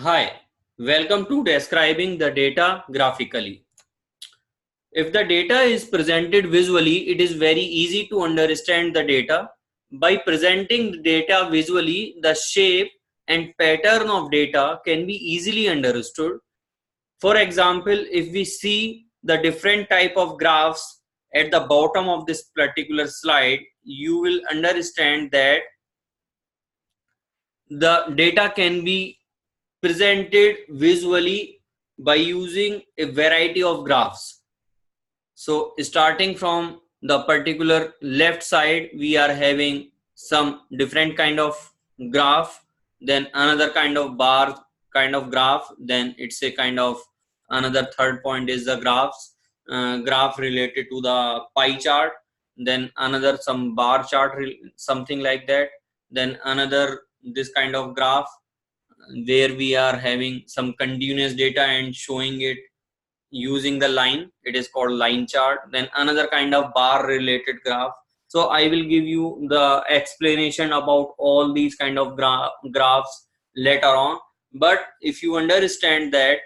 Hi, welcome to describing the data graphically. If the data is presented visually, it is very easy to understand the data. By presenting the data visually, the shape and pattern of data can be easily understood. For example, if we see the different type of graphs at the bottom of this particular slide, you will understand that the data can be presented visually by using a variety of graphs. So starting from the particular left side, we are having some different kind of graph, then another kind of bar kind of graph, then it's a kind of another third point is the graph related to the pie chart, then another some bar chart, something like that, then another this kind of graph where we are having some continuous data and showing it using the line. It is called line chart. Then another kind of bar related graph. So I will give you the explanation about all these kind of graphs later on. But if you understand that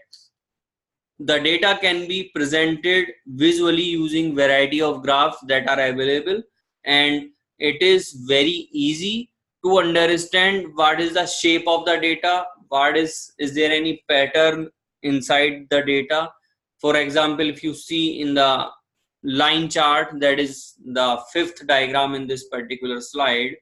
the data can be presented visually using variety of graphs that are available, and it is very easy to understand what is the shape of the data, what is there any pattern inside the data. For example, if you see in the line chart, that is the fifth diagram in this particular slide,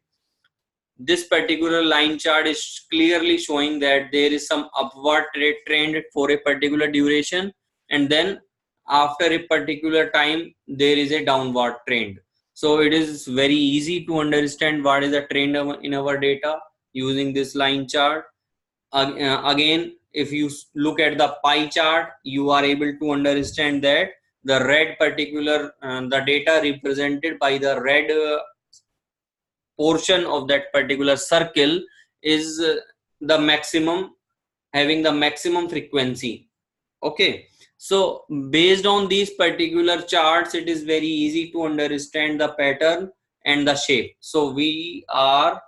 this particular line chart is clearly showing that there is some upward trend for a particular duration, and then after a particular time there is a downward trend. So it is very easy to understand what is the trend in our data using this line chart. Again, if you look at the pie chart, you are able to understand that the red particular the data represented by the red portion of that particular circle is the maximum, having the maximum frequency. Okay, so based on these particular charts, it is very easy to understand the pattern and the shape. So we are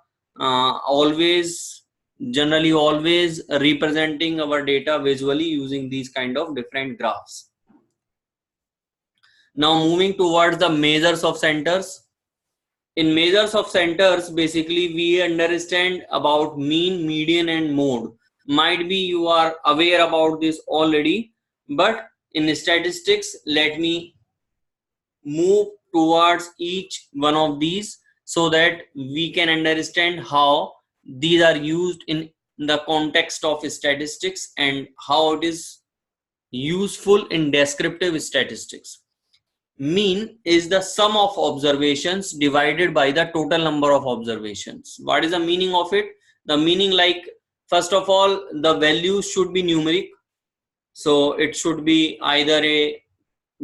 generally always representing our data visually using these kind of different graphs. Now moving towards the measures of centers. In measures of centers, basically we understand about mean, median and mode. Might be you are aware about this already, but in statistics, let me move towards each one of these so that we can understand how these are used in the context of statistics and how it is useful in descriptive statistics. Mean is the sum of observations divided by the total number of observations. What is the meaning of it? The meaning, like, first of all, the value should be numeric. So it should be either a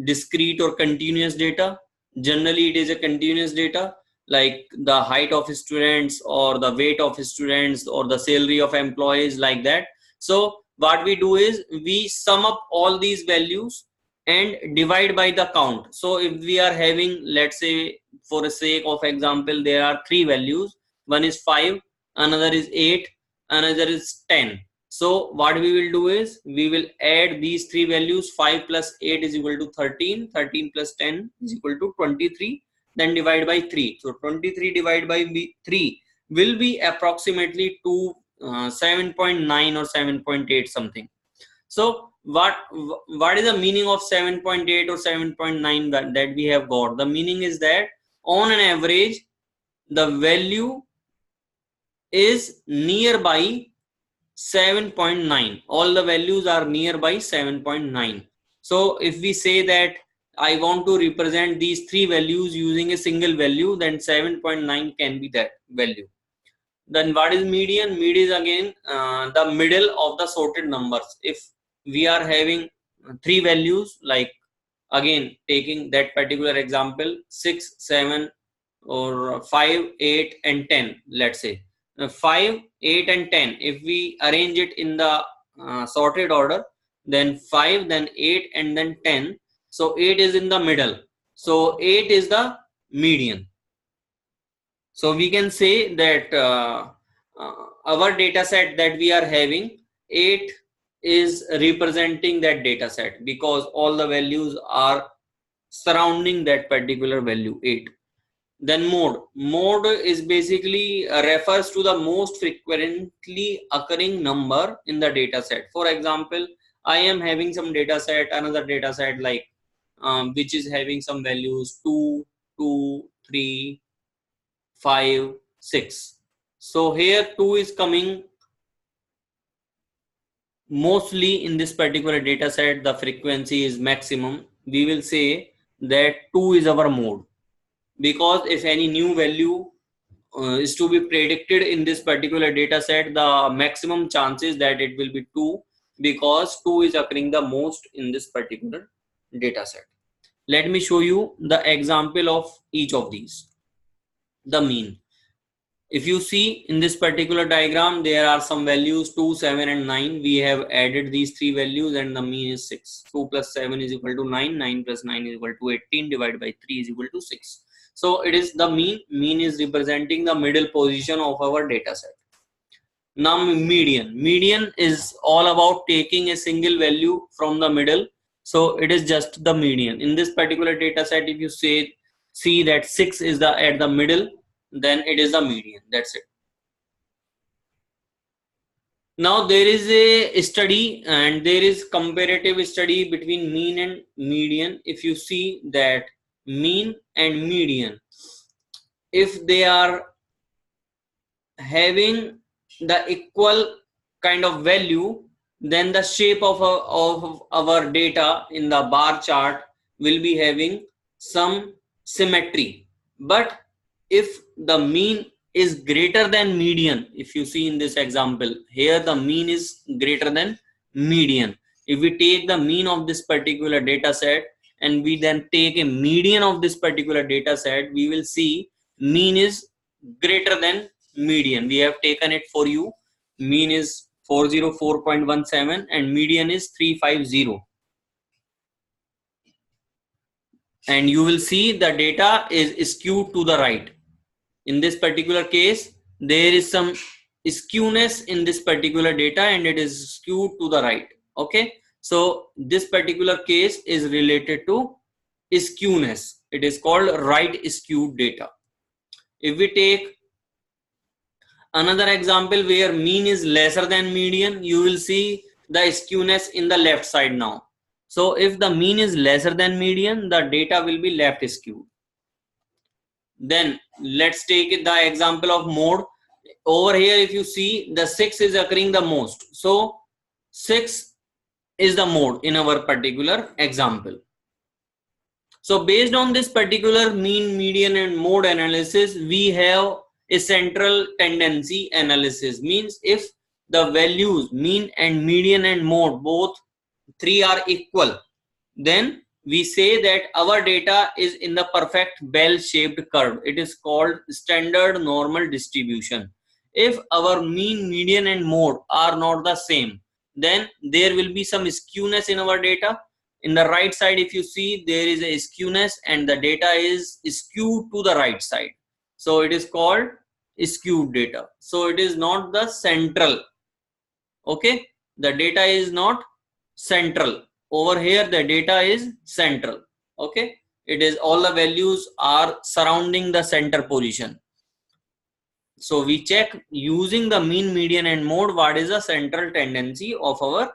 discrete or continuous data. Generally, it is a continuous data, like the height of students or the weight of students or the salary of employees, like that. So what we do is we sum up all these values and divide by the count. So if we are having, let's say for the sake of example, there are three values. One is 5, another is 8, another is 10. So what we will do is we will add these three values. 5 plus 8 is equal to 13, 13 plus 10 is equal to 23, then divide by 3. So 23 divided by 3 will be approximately to 7.9 or 7.8 something. So what is the meaning of 7.8 or 7.9 that we have got? The meaning is that on an average the value is nearby 7.9. all the values are nearby 7.9. so if we say that I want to represent these three values using a single value, then 7.9 can be that value. Then what is median? Median is again the middle of the sorted numbers. If we are having three values, like again taking that particular example, 6, 7 or 5, 8 and 10, let's say 5, 8 and 10, if we arrange it in the sorted order, then 5, then 8 and then 10. So 8 is in the middle, so 8 is the median. So we can say that our data set that we are having, 8 is representing that data set because all the values are surrounding that particular value 8. Then mode is basically refers to the most frequently occurring number in the data set. For example, I am having some data set, another data set like which is having some values 2, 2, 3, 5, 6. So here 2 is coming mostly in this particular data set. The frequency is maximum. We will say that 2 is our mode, because if any new value is to be predicted in this particular data set, the maximum chances that it will be 2, because 2 is occurring the most in this particular data set. Let me show you the example of each of these. The mean. If you see in this particular diagram, there are some values 2, 7 and 9. We have added these three values and the mean is 6. 2 plus 7 is equal to 9. 9 plus 9 is equal to 18. Divided by 3 is equal to 6. So it is the mean. Mean is representing the middle position of our data set. Now median. Median is all about taking a single value from the middle. So it is just the median. In this particular data set, if you see that 6 is at the middle, then it is the median. That's it. Now there is a study and there is comparative study between mean and median. If you see that mean and median, if they are having the equal kind of value, then the shape of our data in the bar chart will be having some symmetry. But if the mean is greater than median, if you see in this example, here the mean is greater than median. If we take the mean of this particular data set and we then take a median of this particular data set, we will see mean is greater than median. We have taken it for you. Mean is 404.17 and median is 350. And you will see the data is skewed to the right. In this particular case, there is some skewness in this particular data and it is skewed to the right. Okay, so this particular case is related to skewness. It is called right skewed data. If we take another example where mean is lesser than median, you will see the skewness in the left side now. So if the mean is lesser than median, the data will be left skewed. Then let's take the example of mode. Over here, if you see, the 6 is occurring the most. So 6 is the mode in our particular example. So based on this particular mean, median and mode analysis, we have a central tendency analysis. Means if the values mean and median and mode both three are equal, then we say that our data is in the perfect bell-shaped curve. It is called standard normal distribution. If our mean, median and mode are not the same, then there will be some skewness in our data. In the right side, if you see, there is a skewness and the data is skewed to the right side. So it is called skewed data. So it is not the central. Okay, the data is not central. Over here the data is central. Okay, it is all the values are surrounding the center position. So we check using the mean, median and mode what is the central tendency of our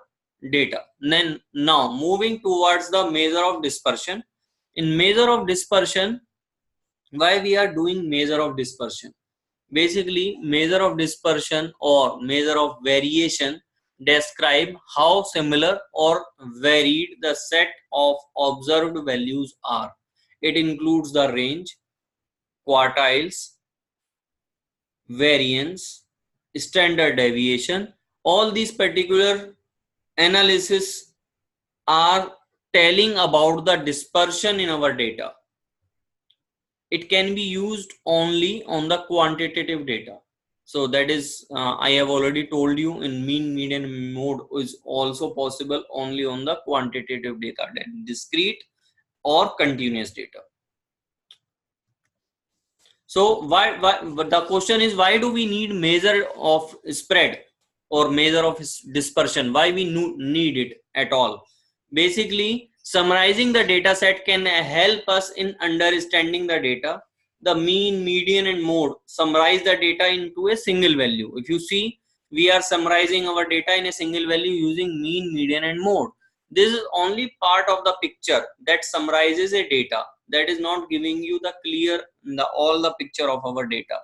data. Then now moving towards the measure of dispersion. In measure of dispersion, why we are doing measure of dispersion? Basically, measure of dispersion or measure of variation describe how similar or varied the set of observed values are. It includes the range, quartiles, variance, standard deviation. All these particular analysis are telling about the dispersion in our data. It can be used only on the quantitative data. So that is, I have already told you, in mean, median and mode is also possible only on the quantitative data, that discrete or continuous data. So why the question is, why do we need measure of spread or measure of dispersion. Why we need it at all? Basically, summarizing the data set can help us in understanding the data. The mean, median and mode summarize the data into a single value. If you see, we are summarizing our data in a single value using mean, median and mode. This is only part of the picture that summarizes a data. That is not giving you the clear, all the picture of our data.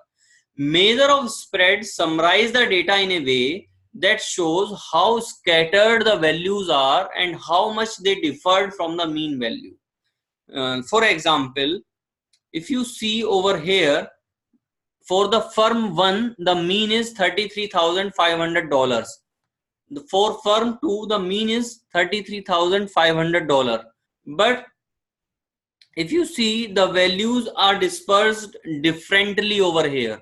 Measure of spread summarize the data in a way that shows how scattered the values are and how much they differed from the mean value. For example, if you see over here, for the firm 1, the mean is $33,500. For firm 2, the mean is $33,500. But if you see, the values are dispersed differently over here.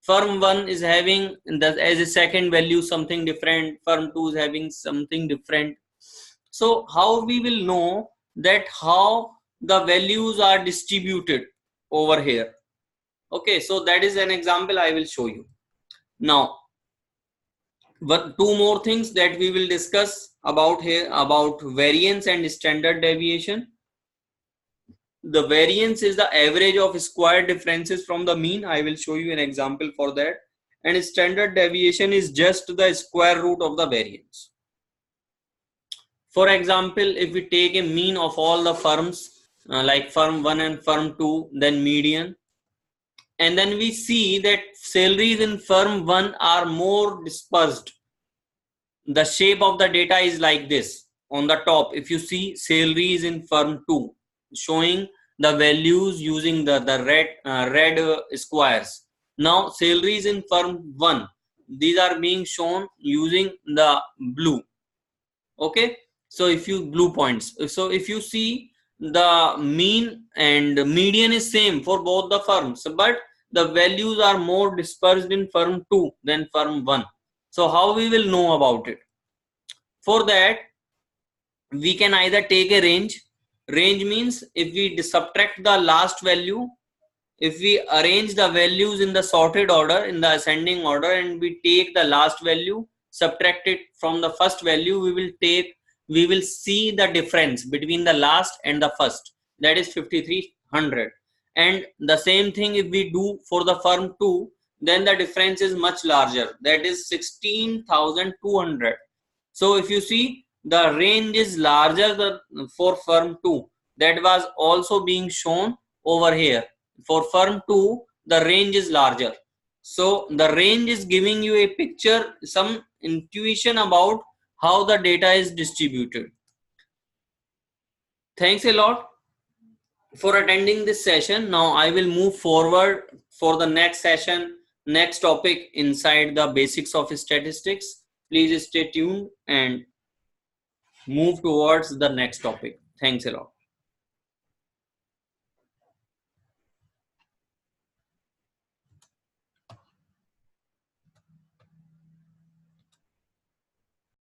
Firm 1 is having as a second value something different, firm 2 is having something different. So how we will know that how the values are distributed over here? Okay, so that is an example I will show you. Now, two more things that we will discuss about here, about variance and standard deviation. The variance is the average of square differences from the mean. I will show you an example for that. And standard deviation is just the square root of the variance. For example, if we take a mean of all the firms, like firm 1 and firm 2, then median, and then we see that salaries in firm 1 are more dispersed. The shape of the data is like this. On the top, if you see salaries in firm 2, showing the values using the red squares. Now salaries in firm 1, these are being shown using the blue. Okay, so if you blue points, so if you see, the mean and median is same for both the firms, but the values are more dispersed in firm 2 than firm 1. So how we will know about it? For that, we can either take a range. Range means if we subtract the last value, if we arrange the values in the sorted order, in the ascending order, and we take the last value, subtract it from the first value, we will see the difference between the last and the first, that is 5,300. And the same thing if we do for the firm 2, then the difference is much larger, that is 16,200. So if you see, the range is larger for firm 2. That was also being shown over here. For firm 2, the range is larger. So the range is giving you a picture, some intuition about how the data is distributed. Thanks a lot for attending this session. Now I will move forward for the next session, next topic inside the basics of statistics. Please stay tuned and move towards the next topic. Thanks a lot.